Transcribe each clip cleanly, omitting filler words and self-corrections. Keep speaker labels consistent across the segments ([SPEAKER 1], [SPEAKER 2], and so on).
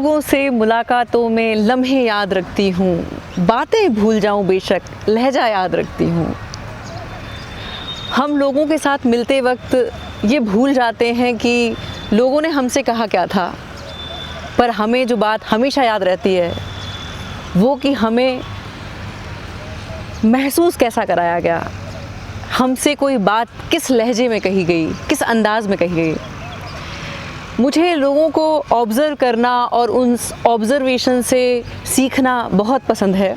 [SPEAKER 1] लोगों से मुलाकातों में लम्हे याद रखती हूँ, बातें भूल जाऊँ बेशक लहजा याद रखती हूँ। हम लोगों के साथ मिलते वक्त ये भूल जाते हैं कि लोगों ने हमसे कहा क्या था, पर हमें जो बात हमेशा याद रहती है वो कि हमें महसूस कैसा कराया गया, हमसे कोई बात किस लहजे में कही गई, किस अंदाज में कही गई। मुझे लोगों को ऑब्ज़र्व करना और उन ऑब्ज़र्वेशन से सीखना बहुत पसंद है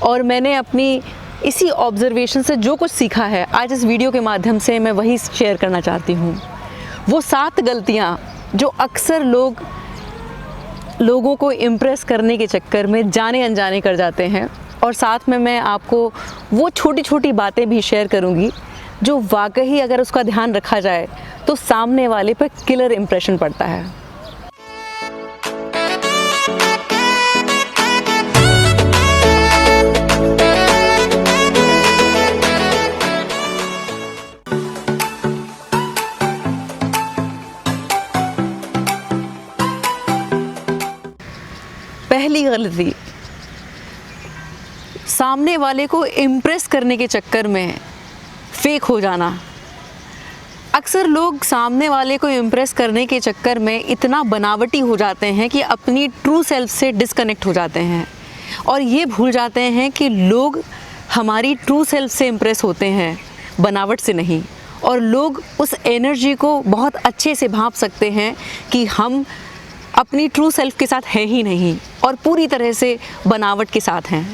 [SPEAKER 1] और मैंने अपनी इसी ऑब्ज़र्वेशन से जो कुछ सीखा है आज इस वीडियो के माध्यम से मैं वही शेयर करना चाहती हूँ। वो 7 गलतियाँ जो अक्सर लोगों को इम्प्रेस करने के चक्कर में जाने अनजाने कर जाते हैं, और साथ में मैं आपको वो छोटी छोटी बातें भी शेयर करूँगी जो वाकई अगर उसका ध्यान रखा जाए तो सामने वाले पर किलर इम्प्रेशन पड़ता है। पहली गलती, सामने वाले को इम्प्रेस करने के चक्कर में फेक हो जाना। अक्सर लोग सामने वाले को इम्प्रेस करने के चक्कर में इतना बनावटी हो जाते हैं कि अपनी ट्रू सेल्फ से डिस्कनेक्ट हो जाते हैं और ये भूल जाते हैं कि लोग हमारी ट्रू सेल्फ से इम्प्रेस होते हैं, बनावट से नहीं। और लोग उस एनर्जी को बहुत अच्छे से भांप सकते हैं कि हम अपनी ट्रू सेल्फ के साथ हैं ही नहीं और पूरी तरह से बनावट के साथ हैं।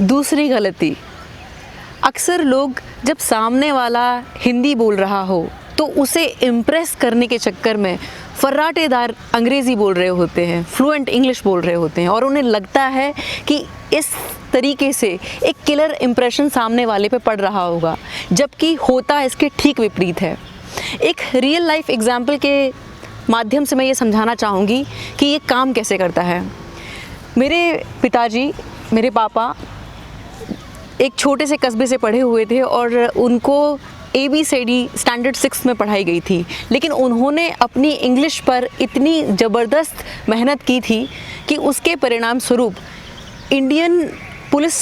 [SPEAKER 1] दूसरी गलती, अक्सर लोग जब सामने वाला हिंदी बोल रहा हो तो उसे इम्प्रेस करने के चक्कर में फर्राटेदार अंग्रेज़ी बोल रहे होते हैं, फ्लुएंट इंग्लिश बोल रहे होते हैं और उन्हें लगता है कि इस तरीके से एक किलर इम्प्रेशन सामने वाले पे पड़ रहा होगा, जबकि होता इसके ठीक विपरीत है। एक रियल लाइफ एग्जाम्पल के माध्यम से मैं ये समझाना चाहूँगी कि ये काम कैसे करता है। मेरे पिताजी, मेरे पापा एक छोटे से कस्बे से पढ़े हुए थे और उनको ABCD स्टैंडर्ड 6 में पढ़ाई गई थी, लेकिन उन्होंने अपनी इंग्लिश पर इतनी ज़बरदस्त मेहनत की थी कि उसके परिणाम स्वरूप इंडियन पुलिस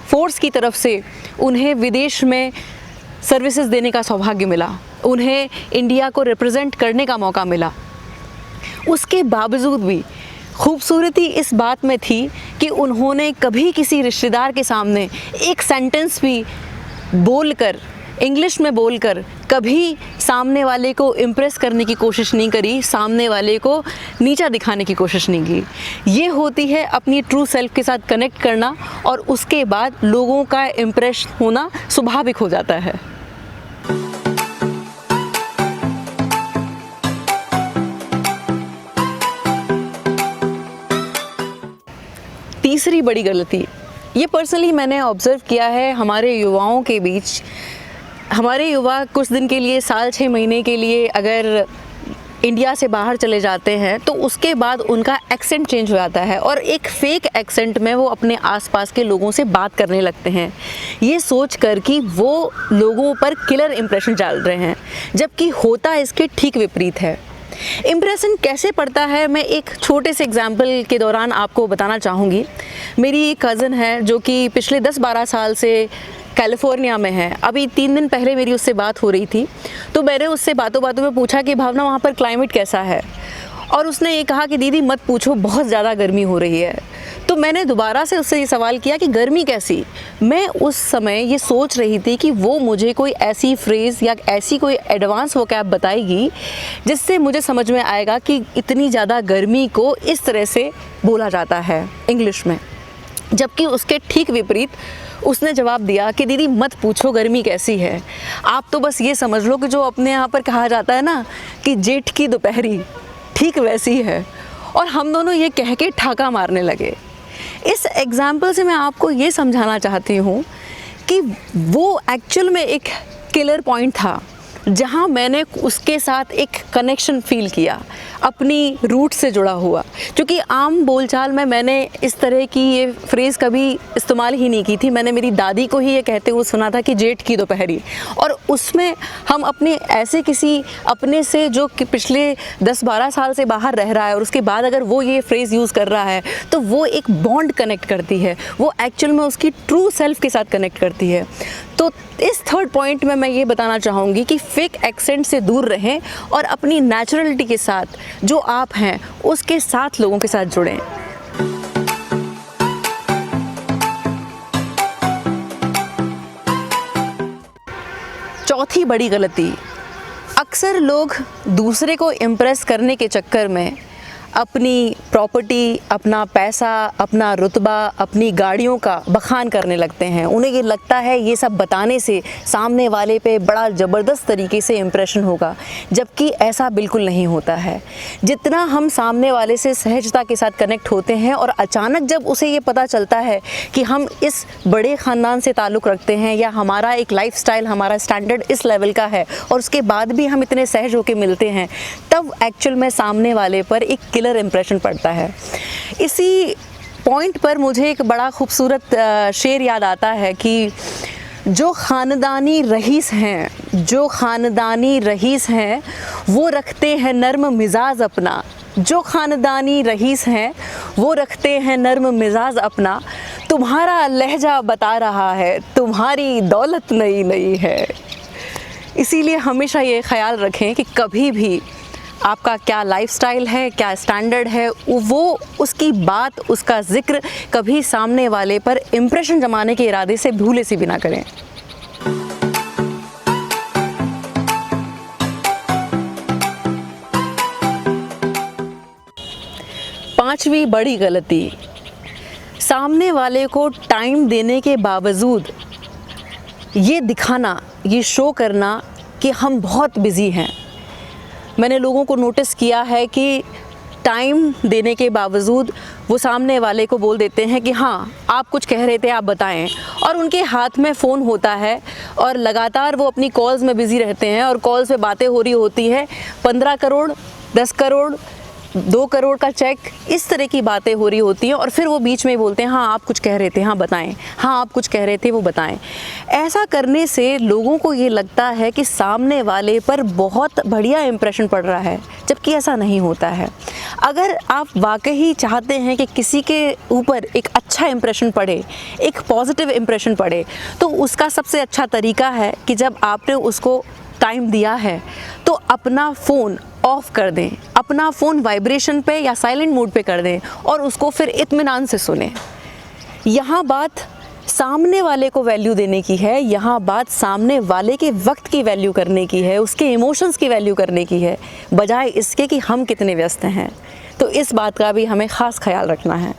[SPEAKER 1] फोर्स की तरफ से उन्हें विदेश में सर्विसेज देने का सौभाग्य मिला, उन्हें इंडिया को रिप्रेजेंट करने का मौका मिला। उसके बावजूद भी खूबसूरती इस बात में थी कि उन्होंने कभी किसी रिश्तेदार के सामने एक सेंटेंस भी बोलकर, इंग्लिश में बोलकर, कभी सामने वाले को इम्प्रेस करने की कोशिश नहीं करी, सामने वाले को नीचा दिखाने की कोशिश नहीं की। ये होती है अपनी ट्रू सेल्फ के साथ कनेक्ट करना और उसके बाद लोगों का इम्प्रेस होना स्वाभाविक हो जाता है। तीसरी बड़ी गलती, ये पर्सनली मैंने ऑब्ज़र्व किया है हमारे युवाओं के बीच। हमारे युवा कुछ दिन के लिए, साल 6 महीने के लिए अगर इंडिया से बाहर चले जाते हैं तो उसके बाद उनका एक्सेंट चेंज हो जाता है और एक फ़ेक एक्सेंट में वो अपने आसपास के लोगों से बात करने लगते हैं, ये सोच कर कि वो लोगों पर किलर इम्प्रेशन डाल रहे हैं, जबकि होता इसके ठीक विपरीत है। इम्प्रेशन कैसे पड़ता है मैं एक छोटे से एग्जाम्पल के दौरान आपको बताना चाहूँगी। मेरी एक कज़न है जो कि पिछले 10-12 साल से कैलिफोर्निया में है। अभी 3 दिन पहले मेरी उससे बात हो रही थी, तो मैंने उससे बातों बातों में पूछा कि भावना वहाँ पर क्लाइमेट कैसा है, और उसने ये कहा कि दीदी मत पूछो, बहुत ज़्यादा गर्मी हो रही है। तो मैंने दोबारा से उससे ये सवाल किया कि गर्मी कैसी। मैं उस समय ये सोच रही थी कि वो मुझे कोई ऐसी फ्रेज़ या ऐसी कोई एडवांस वोकैब बताएगी जिससे मुझे समझ में आएगा कि इतनी ज़्यादा गर्मी को इस तरह से बोला जाता है इंग्लिश में, जबकि उसके ठीक विपरीत उसने जवाब दिया कि दीदी मत पूछो गर्मी कैसी है, आप तो बस ये समझ लो कि जो अपने यहाँ पर कहा जाता है ना कि जेठ की दोपहरी, ठीक वैसी है। और हम दोनों ये कह के ठाका मारने लगे। इस एग्जाम्पल से मैं आपको ये समझाना चाहती हूँ कि वो एक्चुअल में एक किलर पॉइंट था। जहाँ मैंने उसके साथ एक कनेक्शन फील किया, अपनी रूट से जुड़ा हुआ। क्योंकि आम बोलचाल में मैंने इस तरह की ये फ्रेज़ कभी इस्तेमाल ही नहीं की थी। मैंने मेरी दादी को ही ये कहते हुए सुना था कि जेठ की दोपहरी, और उसमें हम अपने ऐसे किसी अपने से जो कि पिछले 10-12 साल से बाहर रह रहा है और उसके बाद अगर वो ये फ्रेज़ यूज़ कर रहा है तो वो एक बॉन्ड कनेक्ट करती है, वो एक्चुअल में उसकी ट्रू सेल्फ के साथ कनेक्ट करती है। तो इस थर्ड पॉइंट में मैं ये बताना चाहूँगी कि फेक एक्सेंट से दूर रहें और अपनी नेचुरलिटी के साथ, जो आप हैं उसके साथ लोगों के साथ जुड़ें। चौथी बड़ी गलती, अक्सर लोग दूसरे को इम्प्रेस करने के चक्कर में अपनी प्रॉपर्टी, अपना पैसा, अपना रुतबा, अपनी गाड़ियों का बखान करने लगते हैं। उन्हें ये लगता है ये सब बताने से सामने वाले पे बड़ा ज़बरदस्त तरीके से इम्प्रेशन होगा, जबकि ऐसा बिल्कुल नहीं होता है। जितना हम सामने वाले से सहजता के साथ कनेक्ट होते हैं और अचानक जब उसे ये पता चलता है कि हम इस बड़े ख़ानदान से ताल्लुक़ रखते हैं या हमारा एक लाइफ़स्टाइल, हमारा स्टैंडर्ड इस लेवल का है और उसके बाद भी हम इतने सहज होकर मिलते हैं, तब एक्चुअल में सामने वाले पर एक किलर इम्प्रेशन पड़ता है। इसी पॉइंट पर मुझे एक बड़ा खूबसूरत शेर याद आता है कि जो ख़ानदानी रईस हैं वो रखते हैं नर्म मिजाज अपना, जो ख़ानदानी रईस हैं वो रखते हैं नर्म मिजाज अपना, तुम्हारा लहजा बता रहा है तुम्हारी दौलत नई नई है। इसीलिए हमेशा ये ख्याल रखें कि कभी भी आपका क्या लाइफस्टाइल है, क्या स्टैंडर्ड है, वो उसकी बात, उसका ज़िक्र कभी सामने वाले पर इम्प्रेशन जमाने के इरादे से भूले से भी ना करें। पांचवी बड़ी गलती, सामने वाले को टाइम देने के बावजूद ये दिखाना, ये शो करना कि हम बहुत बिज़ी हैं। मैंने लोगों को नोटिस किया है कि टाइम देने के बावजूद वो सामने वाले को बोल देते हैं कि हाँ आप कुछ कह रहे थे, आप बताएं, और उनके हाथ में फ़ोन होता है और लगातार वो अपनी कॉल्स में बिज़ी रहते हैं और कॉल्स पे बातें हो रही होती हैं। 15 करोड़, 10 करोड़, 2 करोड़ का चेक, इस तरह की बातें हो रही होती हैं और फिर वो बीच में बोलते हैं हाँ आप कुछ कह रहे थे, हाँ बताएं, हाँ आप कुछ कह रहे थे, वो बताएं। ऐसा करने से लोगों को ये लगता है कि सामने वाले पर बहुत बढ़िया इम्प्रेशन पड़ रहा है, जबकि ऐसा नहीं होता है। अगर आप वाकई चाहते हैं कि किसी के ऊपर एक अच्छा इम्प्रेशन पड़े, एक पॉजिटिव इम्प्रेशन पड़े, तो उसका सबसे अच्छा तरीका है कि जब आपने उसको टाइम दिया है तो अपना फ़ोन ऑफ़ कर दें, अपना फ़ोन वाइब्रेशन पे या साइलेंट मोड पे कर दें और उसको फिर इत्मीनान से सुनें। यहाँ बात सामने वाले को वैल्यू देने की है, यहाँ बात सामने वाले के वक्त की वैल्यू करने की है, उसके इमोशंस की वैल्यू करने की है, बजाय इसके कि हम कितने व्यस्त हैं। तो इस बात का भी हमें ख़ास ख्याल रखना है।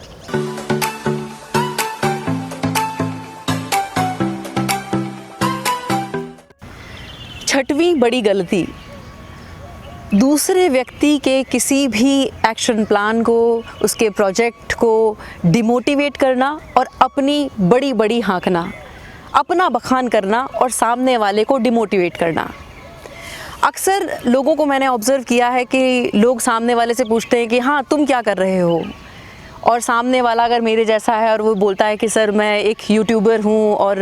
[SPEAKER 1] छठवीं बड़ी गलती, दूसरे व्यक्ति के किसी भी एक्शन प्लान को, उसके प्रोजेक्ट को डिमोटिवेट करना और अपनी बड़ी बड़ी हाँकना, अपना बखान करना और सामने वाले को डिमोटिवेट करना। अक्सर लोगों को मैंने ऑब्ज़र्व किया है कि लोग सामने वाले से पूछते हैं कि हाँ तुम क्या कर रहे हो, और सामने वाला अगर मेरे जैसा है और वो बोलता है कि सर मैं एक यूट्यूबर हूँ और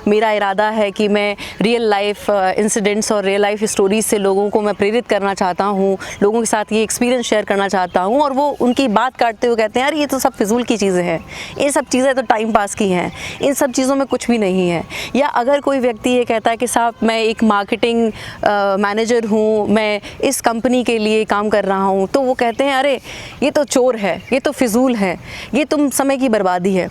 [SPEAKER 1] मेरा इरादा है कि मैं रियल लाइफ इंसिडेंट्स और रियल लाइफ स्टोरीज से लोगों को मैं प्रेरित करना चाहता हूँ, लोगों के साथ ये एक्सपीरियंस शेयर करना चाहता हूँ, और वो उनकी बात काटते हुए कहते हैं यार ये तो सब फिजूल की चीज़ें हैं, ये सब चीज़ें तो टाइम पास की हैं, इन सब चीज़ों में कुछ भी नहीं है। या अगर कोई व्यक्ति ये कहता है कि साहब मैं एक मार्केटिंग मैनेजर हूँ, मैं इस कंपनी के लिए काम कर रहा हूँ, तो वो कहते हैं अरे ये तो चोर है, ये तो फिजूल है, ये तुम समय की बर्बादी है।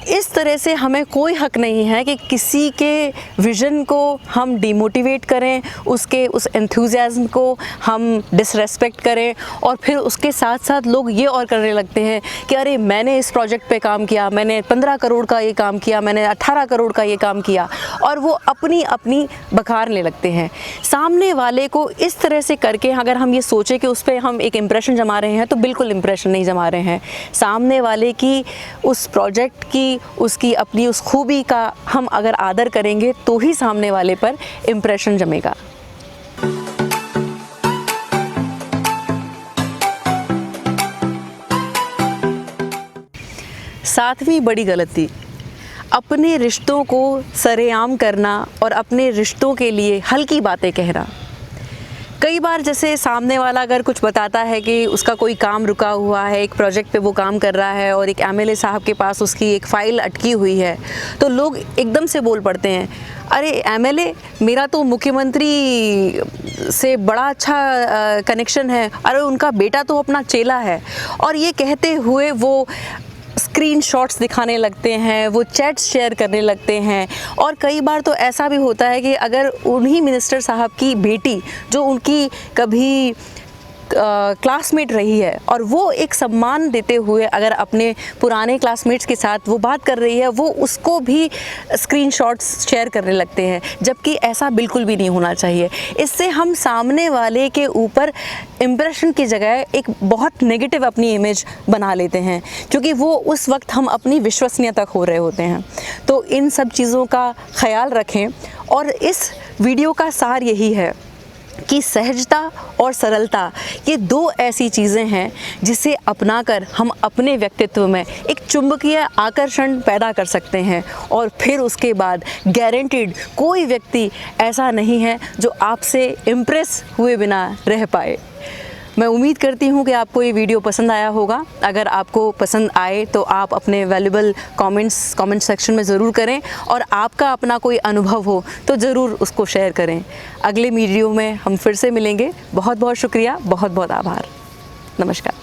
[SPEAKER 1] इस तरह से हमें कोई हक नहीं है कि किसी के विज़न को हम डिमोटिवेट करें, उसके उस एंथुसियाज्म को हम डिसरेस्पेक्ट करें, और फिर उसके साथ साथ लोग ये और करने लगते हैं कि अरे मैंने इस प्रोजेक्ट पे काम किया, मैंने 15 करोड़ का ये काम किया, मैंने 18 करोड़ का ये काम किया, और वो अपनी अपनी बखारने लगते हैं। सामने वाले को इस तरह से करके अगर हम ये सोचें कि उस पर हम एक इम्प्रेशन जमा रहे हैं, तो बिल्कुल इम्प्रेशन नहीं जमा रहे हैं। सामने वाले की उस प्रोजेक्ट की, उसकी अपनी उस खूबी का हम अगर आदर करेंगे तो ही सामने वाले पर इम्प्रेशन जमेगा। सातवीं बड़ी गलती, अपने रिश्तों को सरेआम करना और अपने रिश्तों के लिए हल्की बातें कहना। कई बार जैसे सामने वाला अगर कुछ बताता है कि उसका कोई काम रुका हुआ है, एक प्रोजेक्ट पे वो काम कर रहा है और एक एमएलए साहब के पास उसकी एक फ़ाइल अटकी हुई है, तो लोग एकदम से बोल पड़ते हैं, अरे एमएलए, मेरा तो मुख्यमंत्री से बड़ा अच्छा कनेक्शन है, अरे उनका बेटा तो अपना चेला है। और ये कहते हुए वो स्क्रीनशॉट्स दिखाने लगते हैं, वो चैट्स शेयर करने लगते हैं। और कई बार तो ऐसा भी होता है कि अगर उन्हीं मिनिस्टर साहब की बेटी, जो उनकी कभी क्लासमेट रही है, और वो एक सम्मान देते हुए अगर अपने पुराने क्लासमेट्स के साथ वो बात कर रही है, वो उसको भी स्क्रीनशॉट्स शेयर करने लगते हैं, जबकि ऐसा बिल्कुल भी नहीं होना चाहिए। इससे हम सामने वाले के ऊपर इम्प्रेशन की जगह एक बहुत नेगेटिव अपनी इमेज बना लेते हैं, क्योंकि वो उस वक्त हम अपनी विश्वसनीयता खो रहे होते हैं। तो इन सब चीज़ों का ख्याल रखें। और इस वीडियो का सार यही है कि सहजता और सरलता ये दो ऐसी चीज़ें हैं जिसे अपनाकर हम अपने व्यक्तित्व में एक चुंबकीय आकर्षण पैदा कर सकते हैं, और फिर उसके बाद गारंटीड कोई व्यक्ति ऐसा नहीं है जो आपसे इम्प्रेस हुए बिना रह पाए। मैं उम्मीद करती हूँ कि आपको ये वीडियो पसंद आया होगा। अगर आपको पसंद आए तो आप अपने वैल्यूबल कमेंट सेक्शन में ज़रूर करें, और आपका अपना कोई अनुभव हो तो ज़रूर उसको शेयर करें। अगले वीडियो में हम फिर से मिलेंगे। बहुत बहुत शुक्रिया, बहुत बहुत आभार। नमस्कार।